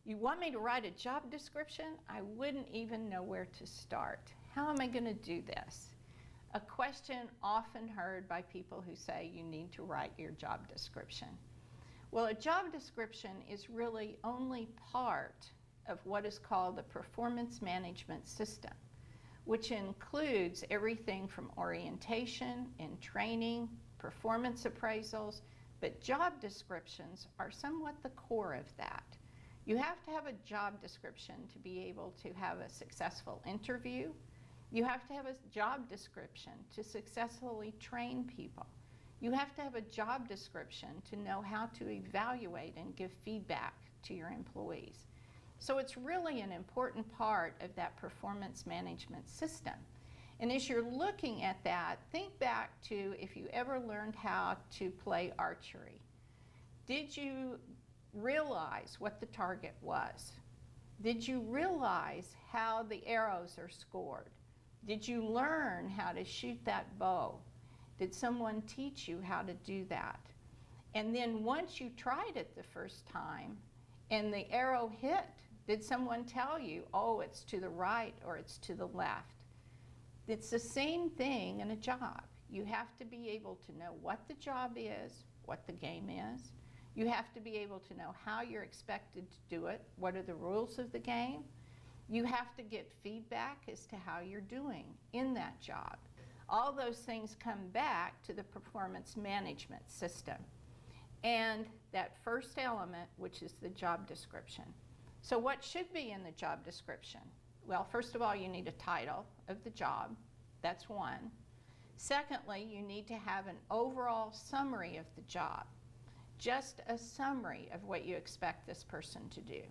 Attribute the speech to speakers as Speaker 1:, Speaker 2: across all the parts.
Speaker 1: You want me to write a job description? I wouldn't even know where to start. How am I going to do this? A question often heard by people who say you need to write your job description. Well, a job description is really only part of what is called the performance management system, which includes everything from orientation and training, performance appraisals, but job descriptions are somewhat the core of that. You have to have a job description to be able to have a successful interview. You have to have a job description to successfully train people. You have to have a job description to know how to evaluate and give feedback to your employees. So it's really an important part of that performance management system. And as you're looking at that, think back to if you ever learned how to play archery. Did you realize what the target was? Did you realize how the arrows are scored? Did you learn how to shoot that bow? Did someone teach you how to do that? And then once you tried it the first time and the arrow hit, did someone tell you, oh, it's to the right or it's to the left? It's the same thing in a job. You have to be able to know what the job is, what the game is. You have to be able to know how you're expected to do it, what are the rules of the game. You have to get feedback as to how you're doing in that job. All those things come back to the performance management system. And that first element, which is the job description. So what should be in the job description? Well, first of all, you need a title of the job. That's one. Secondly, you need to have an overall summary of the job. Just a summary of what you expect this person to do.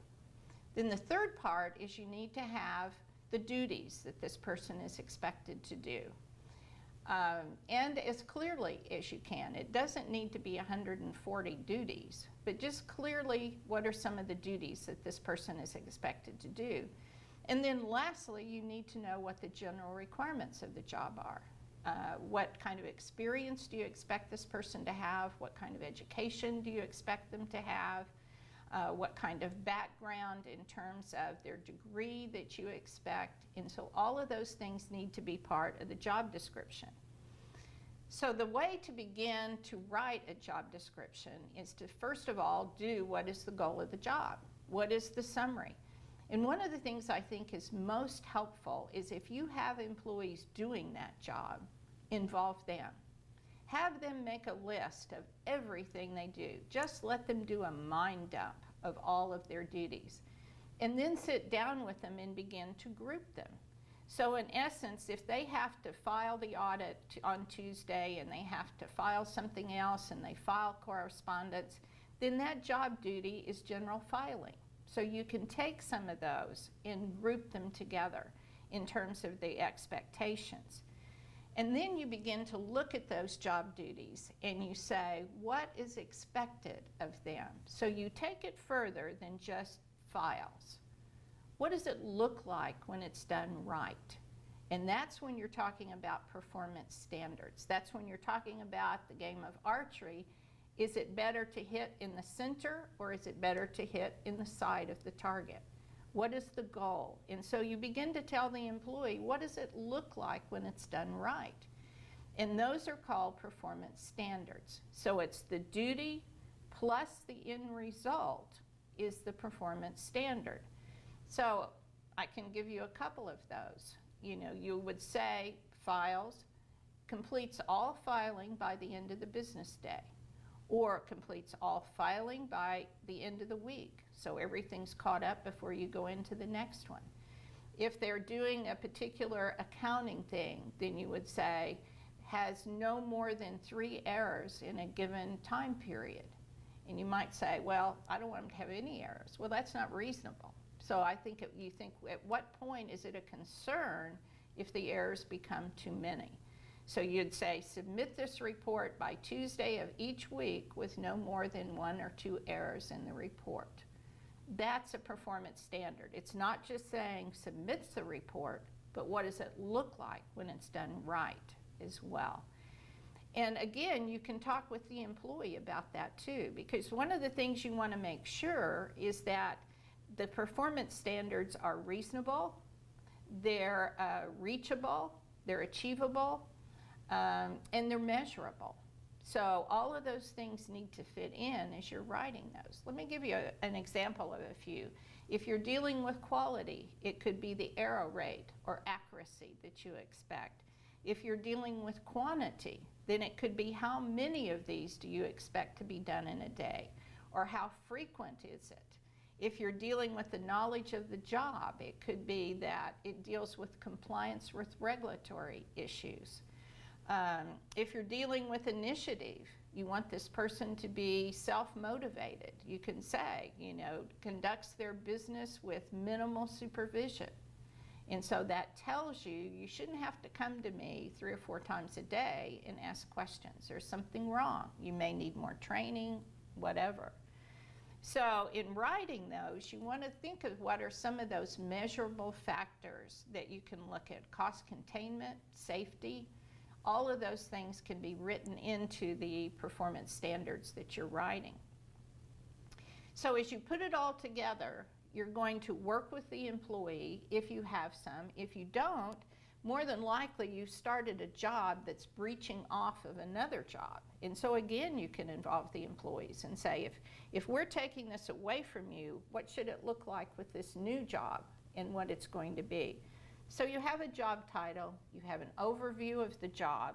Speaker 1: Then the third part is you need to have the duties that this person is expected to do. And as clearly as you can. It doesn't need to be 140 duties, but just clearly what are some of the duties that this person is expected to do. And then lastly, you need to know what the general requirements of the job are. What kind of experience do you expect this person to have? What kind of education do you expect them to have? What kind of background in terms of their degree that you expect? And so all of those things need to be part of the job description. So the way to begin to write a job description is to first of all do what is the goal of the job? What is the summary? And one of the things I think is most helpful is if you have employees doing that job, involve them. Have them make a list of everything they do. Just let them do a mind dump of all of their duties. And then sit down with them and begin to group them. So in essence, if they have to file the audit on Tuesday and they have to file something else and they file correspondence, then that job duty is general filing. So you can take some of those and group them together in terms of the expectations. And then you begin to look at those job duties and you say, what is expected of them? So you take it further than just files. What does it look like when it's done right? And that's when you're talking about performance standards. That's when you're talking about the game of archery. Is it better to hit in the center or is it better to hit in the side of the target? What is the goal? And so you begin to tell the employee, what does it look like when it's done right? And those are called performance standards. So it's the duty plus the end result is the performance standard. So I can give you a couple of those. You know, you would say files, completes all filing by the end of the business day, or completes all filing by the end of the week. So everything's caught up before you go into the next one. If they're doing a particular accounting thing, then you would say, has no more than 3 errors in a given time period. And you might say, well, I don't want them to have any errors. Well, that's not reasonable. So I think you think, at what point is it a concern if the errors become too many? So you'd say, submit this report by Tuesday of each week with no more than 1 or 2 errors in the report. That's a performance standard. It's not just saying submits the report, but what does it look like when it's done right as well. And again, you can talk with the employee about that too, because one of the things you want to make sure is that the performance standards are reasonable, they're reachable, they're achievable, and they're measurable. So all of those things need to fit in as you're writing those. Let me give you an example of a few. If you're dealing with quality, it could be the error rate or accuracy that you expect. If you're dealing with quantity, then it could be how many of these do you expect to be done in a day, or how frequent is it? If you're dealing with the knowledge of the job, it could be that it deals with compliance with regulatory issues. If you're dealing with initiative, you want this person to be self-motivated. You can say, conducts their business with minimal supervision. And so that tells you, you shouldn't have to come to me 3 or 4 times a day and ask questions. There's something wrong. You may need more training, whatever. So in writing those, you want to think of what are some of those measurable factors that you can look at. Cost containment, safety, all of those things can be written into the performance standards that you're writing. So as you put it all together, you're going to work with the employee if you have some. If you don't, more than likely you started a job that's breaching off of another job. And so again, you can involve the employees and say, if we're taking this away from you, what should it look like with this new job and what it's going to be? So you have a job title, you have an overview of the job,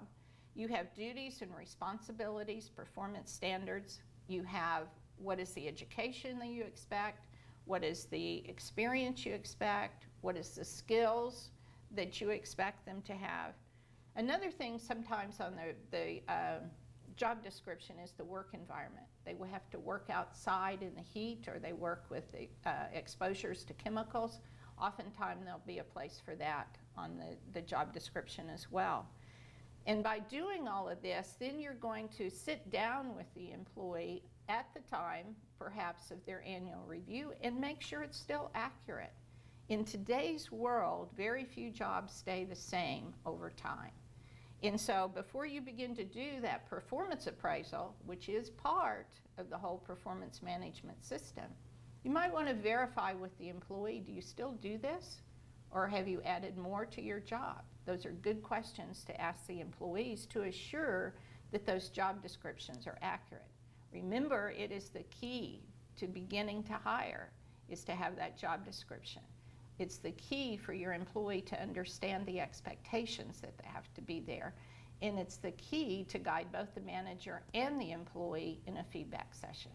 Speaker 1: you have duties and responsibilities, performance standards, you have what is the education that you expect, what is the experience you expect, what is the skills that you expect them to have. Another thing sometimes on the job description is the work environment. They will have to work outside in the heat, or they work with the exposures to chemicals. Oftentimes there'll be a place for that on the job description as well. And by doing all of this, then you're going to sit down with the employee at the time, perhaps, of their annual review and make sure it's still accurate. In today's world, very few jobs stay the same over time. And so before you begin to do that performance appraisal, which is part of the whole performance management system, you might want to verify with the employee, do you still do this? Or have you added more to your job? Those are good questions to ask the employees to assure that those job descriptions are accurate. Remember, it is the key to beginning to hire, is to have that job description. It's the key for your employee to understand the expectations that they have to be there. And it's the key to guide both the manager and the employee in a feedback session.